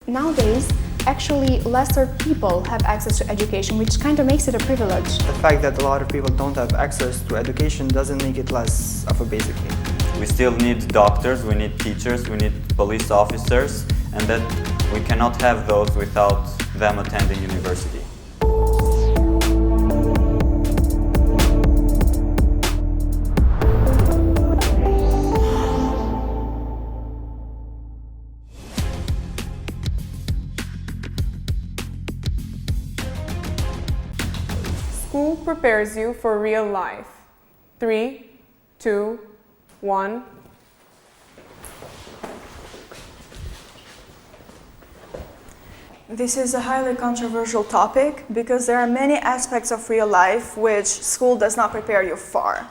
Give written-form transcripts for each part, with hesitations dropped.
Nowadays, actually lesser people have access to education, which kind of makes it a privilege. The fact that a lot of people don't have access to education doesn't make it less of a basic need. We still need doctors, we need teachers, we need police officers, and that we cannot have those without them attending university. School prepares you for real life. 3, 2, 1. This is a highly controversial topic because there are many aspects of real life which school does not prepare you for.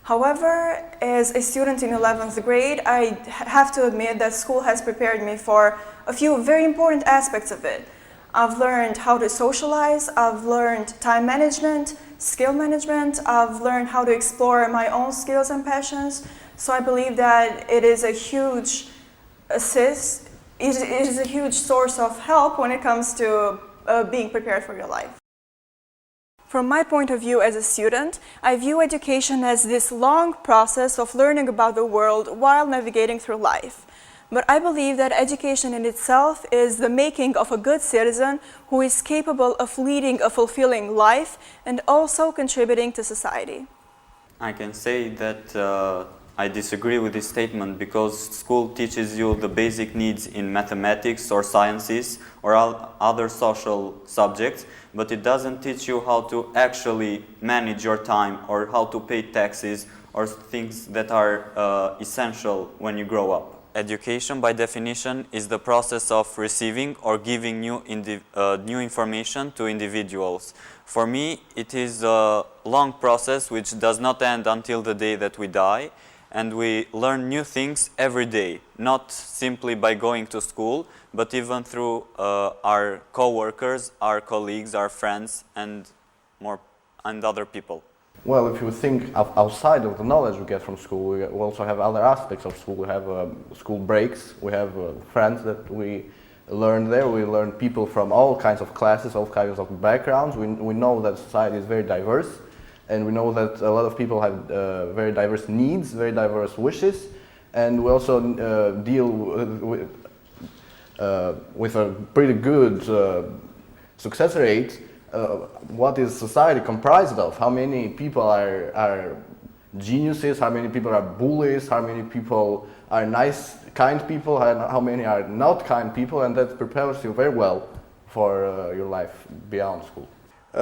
However, as a student in 11th grade, I have to admit that school has prepared me for a few very important aspects of it. I've learned how to socialize, I've learned time management, skill management, I've learned how to explore my own skills and passions. So I believe that it is a huge assist, it is a huge source of help when it comes to being prepared for your life. From my point of view as a student, I view education as this long process of learning about the world while navigating through life. But I believe that education in itself is the making of a good citizen who is capable of leading a fulfilling life and also contributing to society. I can say that I disagree with this statement because school teaches you the basic needs in mathematics or sciences or other social subjects, but it doesn't teach you how to actually manage your time or how to pay taxes or things that are essential when you grow up. Education, by definition, is the process of receiving or giving new information to individuals. For me, it is a long process which does not end until the day that we die, and we learn new things every day, not simply by going to school, but even through our co-workers, our colleagues, our friends, and other people. Well, if you think outside of the knowledge we get from school, we also have other aspects of school. We have school breaks, we have friends that we learn there, we learn people from all kinds of classes, all kinds of backgrounds. We know that society is very diverse, and we know that a lot of people have very diverse needs, very diverse wishes, and we also deal with a pretty good success rate. What is society comprised of? How many people are geniuses? How many people are bullies? How many people are nice, kind people? How many are not kind people? And that prepares you very well for your life beyond school.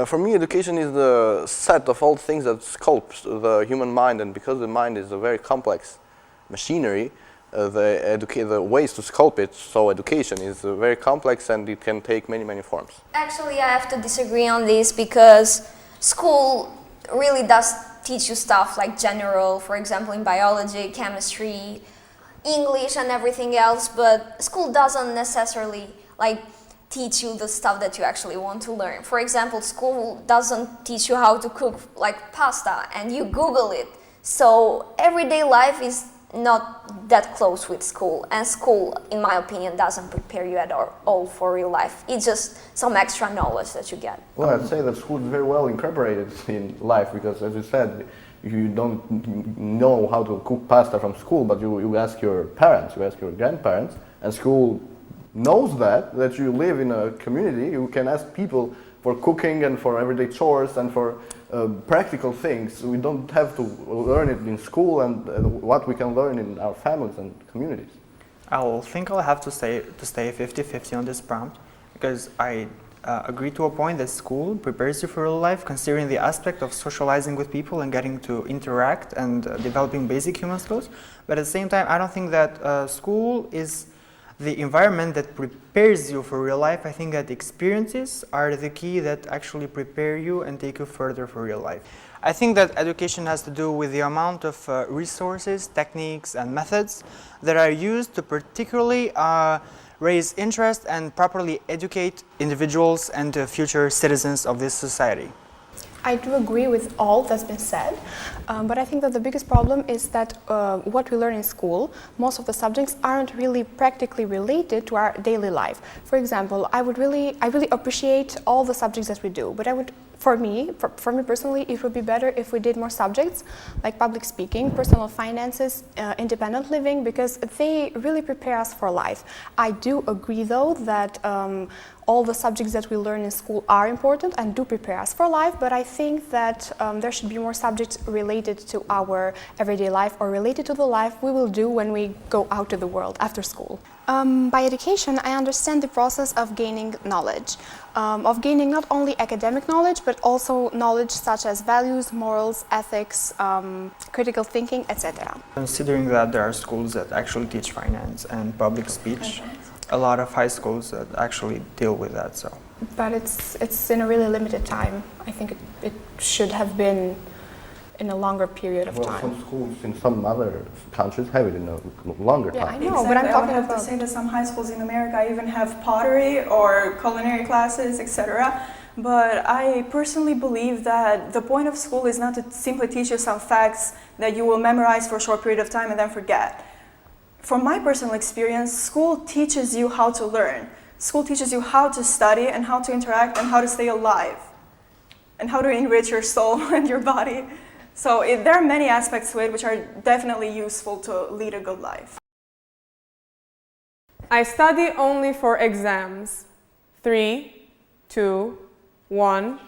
For me, education is the set of all things that sculpts the human mind, and because the mind is a very complex machinery, the ways to sculpt it, so education is very complex and it can take many forms. Actually, I have to disagree on this because school really does teach you stuff like general, for example, in biology, chemistry, English and everything else, but school doesn't necessarily teach you the stuff that you actually want to learn. For example, school doesn't teach you how to cook pasta and you Google it. So everyday life is not that close with school, and school, in my opinion, doesn't prepare you at all for real life. It's just some extra knowledge that you get. Well, I'd say that school is very well incorporated in life because, as you said, you don't know how to cook pasta from school, but you ask your parents, you ask your grandparents, and school knows that you live in a community. You can ask people for cooking and for everyday chores and for practical things. We don't have to learn it in school, and what we can learn in our families and communities. I'll have to stay 50-50 on this prompt because I agree to a point that school prepares you for real life, considering the aspect of socializing with people and getting to interact and developing basic human skills. But at the same time, I don't think that school is the environment that prepares you for real life. I think that experiences are the key that actually prepare you and take you further for real life. I think that education has to do with the amount of resources, techniques, and methods that are used to particularly raise interest and properly educate individuals and future citizens of this society. I do agree with all that's been said, but I think that the biggest problem is that what we learn in school, most of the subjects aren't really practically related to our daily life. For example, I really appreciate all the subjects that we do, but for me personally, it would be better if we did more subjects like public speaking, personal finances, independent living, because they really prepare us for life. I do agree though that all the subjects that we learn in school are important and do prepare us for life, but I think that there should be more subjects related to our everyday life or related to the life we will do when we go out to the world after school. By education, I understand the process of gaining knowledge, of gaining not only academic knowledge, but also knowledge such as values, morals, ethics, critical thinking, etc. Considering that there are schools that actually teach finance and public speech, a lot of high schools that actually deal with that. So, but it's in a really limited time. I think it should have been in a longer period of time. Some schools in some other countries have it in a longer Yeah, I time. know, Exactly. but I'm I talking would have about. to say that some high schools in America even have pottery or culinary classes, etc. But I personally believe that the point of school is not to simply teach you some facts that you will memorize for a short period of time and then forget. From my personal experience, school teaches you how to learn. School teaches you how to study and how to interact and how to stay alive and how to enrich your soul and your body. So there are many aspects to it which are definitely useful to lead a good life. I study only for exams. 3, 2, 1.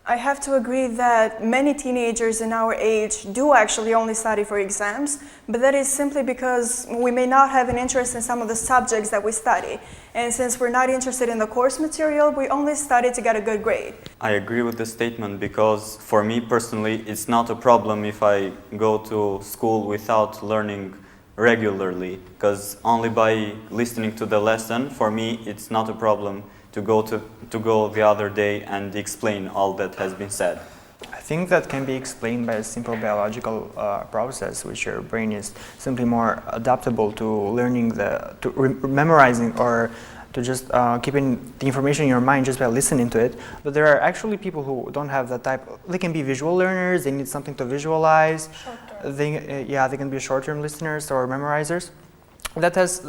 I have to agree that many teenagers in our age do actually only study for exams, but that is simply because we may not have an interest in some of the subjects that we study. And since we're not interested in the course material, we only study to get a good grade. I agree with the statement because for me personally, it's not a problem if I go to school without learning regularly, because only by listening to the lesson, for me, it's not a problem to go the other day and explain all that has been said. I think that can be explained by a simple biological process, which your brain is simply more adaptable to learning memorizing or to just keeping the information in your mind just by listening to it. But there are actually people who don't have that type. They can be visual learners. They need something to visualize. They can be short-term listeners or memorizers. That's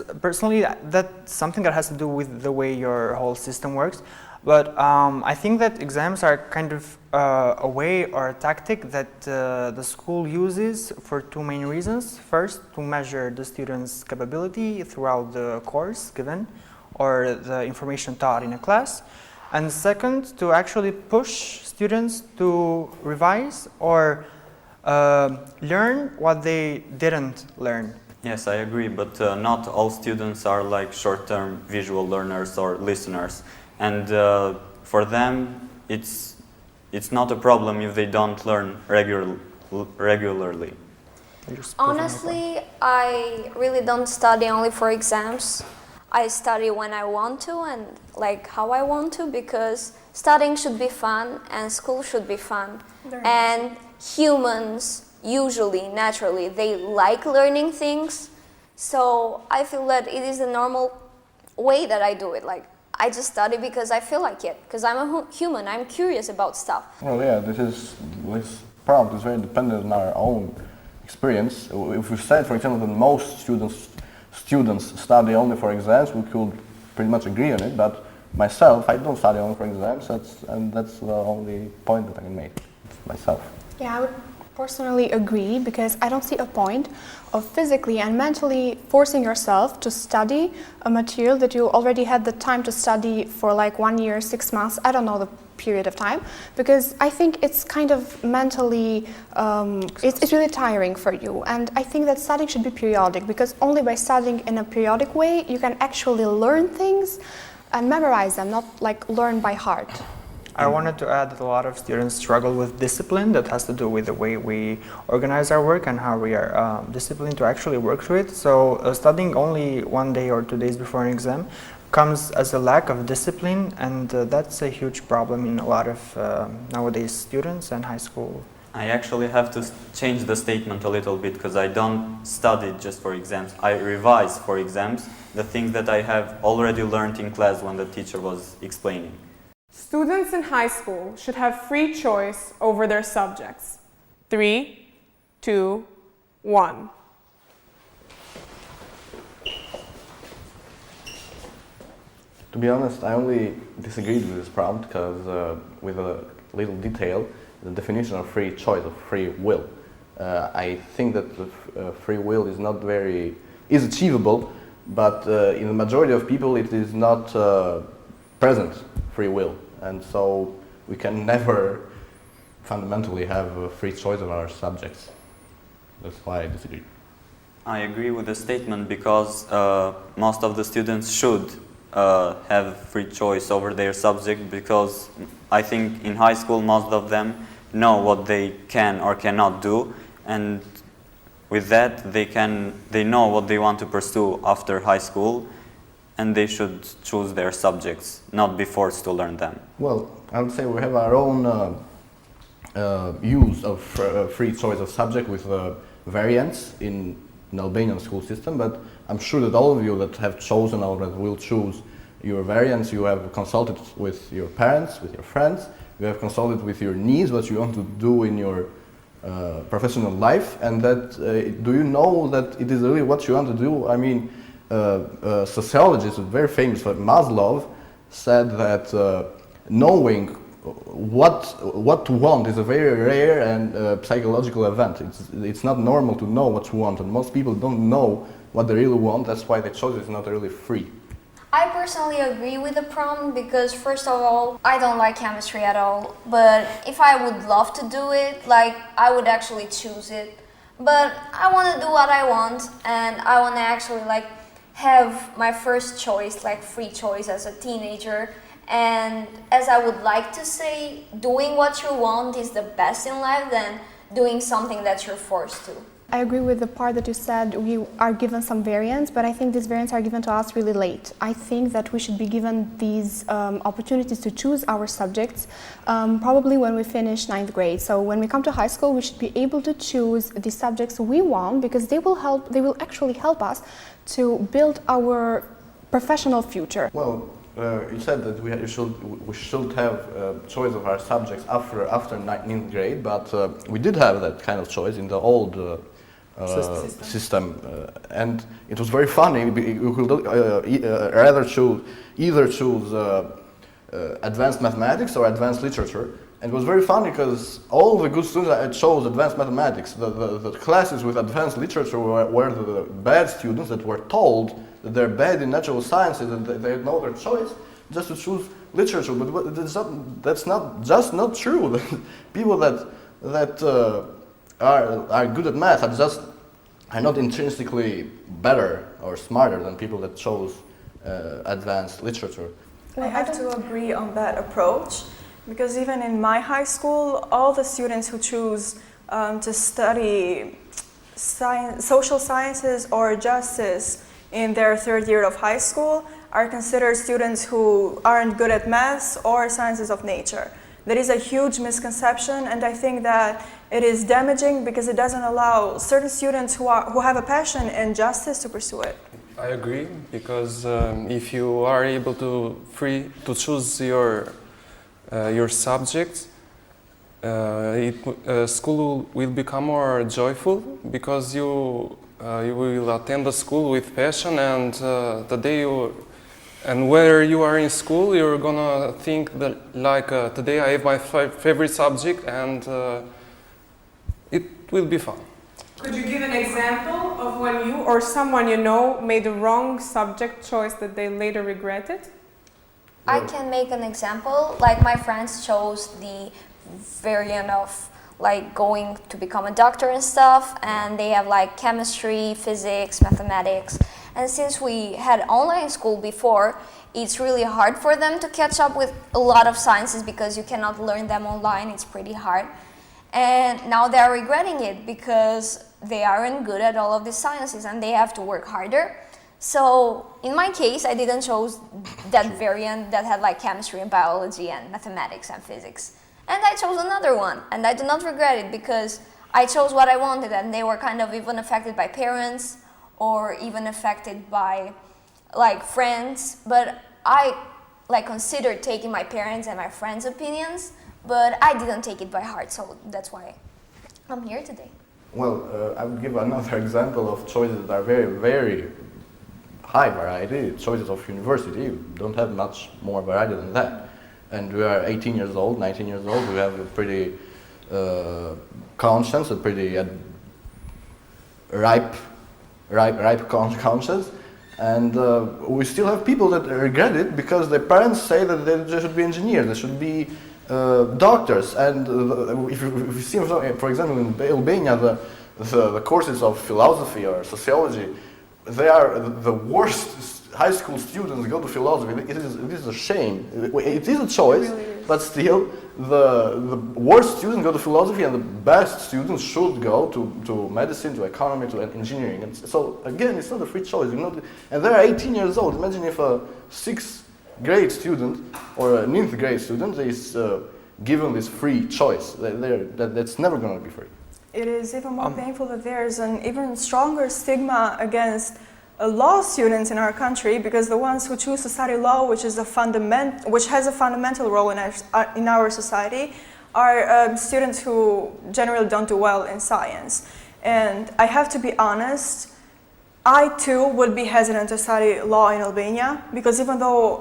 something that has to do with the way your whole system works. But I think that exams are kind of a way or a tactic that the school uses for two main reasons. First, to measure the student's capability throughout the course given or the information taught in a class. And second, to actually push students to revise or learn what they didn't learn. Yes, I agree, but not all students are like short-term visual learners or listeners. And for them, it's not a problem if they don't learn regularly. Honestly, I really don't study only for exams. I study when I want to and like how I want to, because studying should be fun and school should be fun. And humans usually, naturally, they like learning things. So I feel that it is the normal way that I do it. Like, I just study because I feel like it, because I'm a human, I'm curious about stuff. Well, yeah, this prompt is very dependent on our own experience. If we said, for example, that most students study only for exams, we could pretty much agree on it, but myself, I don't study only for exams, that's the only point that I can make myself. Yeah, I would personally agree, because I don't see a point of physically and mentally forcing yourself to study a material that you already had the time to study for like 1 year, 6 months, I don't know the period of time, because I think it's kind of mentally, it's really tiring for you. And I think that studying should be periodic, because only by studying in a periodic way you can actually learn things and memorize them, not like learn by heart. I wanted to add that a lot of students struggle with discipline that has to do with the way we organize our work and how we are disciplined to actually work through it. So studying only 1 day or 2 days before an exam comes as a lack of discipline, and that's a huge problem in a lot of nowadays students and high school I actually have to change the statement a little bit because I don't study just for exams. I revise for exams the things that I have already learned in class when the teacher was explaining. Students in high school should have free choice over their subjects. 3, 2, 1. To be honest, I only disagreed with this prompt because with a little detail, the definition of free choice, of free will. I think that the free will is not is achievable, but in the majority of people it is not present free will. And so we can never fundamentally have a free choice of our subjects. That's why I disagree. I agree with the statement because most of the students should have free choice over their subject, because I think in high school most of them know what they can or cannot do, and with that they know what they want to pursue after high school, and they should choose their subjects, not be forced to learn them. Well, I would say we have our own use of free choice of subject with variants in Albanian school system, but I'm sure that all of you that have chosen or that will choose your variants, you have consulted with your parents, with your friends, you have consulted with your needs, what you want to do in your professional life, and that do you know that it is really what you want to do? I mean, sociologist, very famous, Maslow, said that knowing what to want is a very rare and psychological event. It's not normal to know what you want, and most people don't know what they really want. That's why the choice is not really free. I personally agree with the prompt because, first of all, I don't like chemistry at all. But if I would love to do it, like, I would actually choose it. But I want to do what I want, and I want to actually like have my first choice, like free choice as a teenager. And as I would like to say, doing what you want is the best in life than doing something that you're forced to. I agree with the part that you said we are given some variants, but I think these variants are given to us really late. I think that we should be given these opportunities to choose our subjects probably when we finish 9th grade. So when we come to high school, we should be able to choose the subjects we want, because they will actually help us to build our professional future. Well, you said that we should have choice of our subjects after 9th grade, but we did have that kind of choice in the old system, and it was very funny. You could either choose advanced mathematics or advanced literature, and it was very funny because all the good students chose advanced mathematics. The classes with advanced literature were the bad students that were told that they're bad in natural sciences and they know their choice just to choose literature. But that's not true. People that are good at math are not intrinsically better or smarter than people that chose advanced literature. I have to agree on that approach, because even in my high school, all the students who choose to study social sciences or justice in their 3rd year of high school are considered students who aren't good at maths or sciences of nature. That is a huge misconception, and I think that it is damaging because it doesn't allow certain students who have a passion in justice to pursue it. I agree, because if you are able to choose your subjects, school will become more joyful, because you will attend the school with passion, and and whether you are in school, you're gonna think that like today I have my favorite subject, and it will be fun. Could you give an example of when you or someone you know made the wrong subject choice that they later regretted? I can make an example. Like, my friends chose the variant of like going to become a doctor and stuff, and they have like chemistry, physics, mathematics. And since we had online school before, it's really hard for them to catch up with a lot of sciences because you cannot learn them online. It's pretty hard. And now they're regretting it because they aren't good at all of these sciences and they have to work harder. So in my case, I didn't choose that variant that had like chemistry and biology and mathematics and physics. And I chose another one, and I do not regret it because I chose what I wanted, and they were kind of even affected by parents or even affected by like friends. But I like considered taking my parents and my friends' opinions, but I didn't take it by heart, so that's why I'm here today. Well, I would give another example of choices that are very, very high variety. Choices of university. You don't have much more variety than that. And we are 18 years old, 19 years old. We have a pretty conscience, a pretty ripe conscience. And we still have people that regret it because their parents say that they should be engineers, they should be doctors. And if you see, for example, in Albania, the courses of philosophy or sociology, they are the worst. High school students go to philosophy. It is a shame. It is a choice, It really is. but still, the worst students go to philosophy, and the best students should go to medicine, to economy, to engineering. And so again, it's not a free choice. And they are 18 years old. Imagine if a 6th grade student or a 9th grade student is given this free choice. That's never going to be free. It is even more painful that there's an even stronger stigma against law students in our country, because the ones who choose to study law, which has a fundamental role in our society, are students who generally don't do well in science. And I have to be honest, I too would be hesitant to study law in Albania, because even though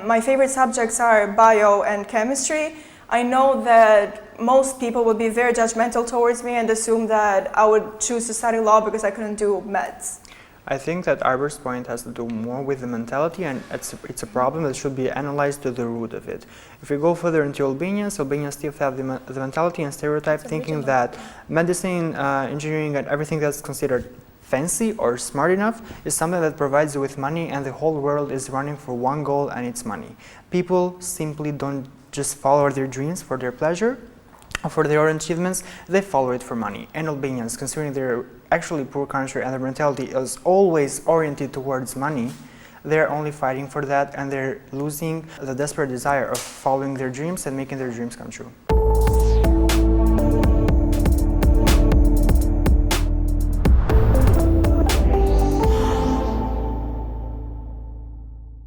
my favorite subjects are bio and chemistry, I know that most people would be very judgmental towards me and assume that I would choose to study law because I couldn't do meds. I think that Arber's point has to do more with the mentality, and it's a problem that should be analyzed to the root of it. If we go further into Albania, so Albanians still have the mentality and stereotype thinking that medicine, engineering, and everything that's considered fancy or smart enough is something that provides you with money, and the whole world is running for one goal, and it's money. People simply don't just follow their dreams for their pleasure or for their own achievements, they follow it for money. And Albanians, considering their actually poor country and their mentality is always oriented towards money, they're only fighting for that, and they're losing the desperate desire of following their dreams and making their dreams come true.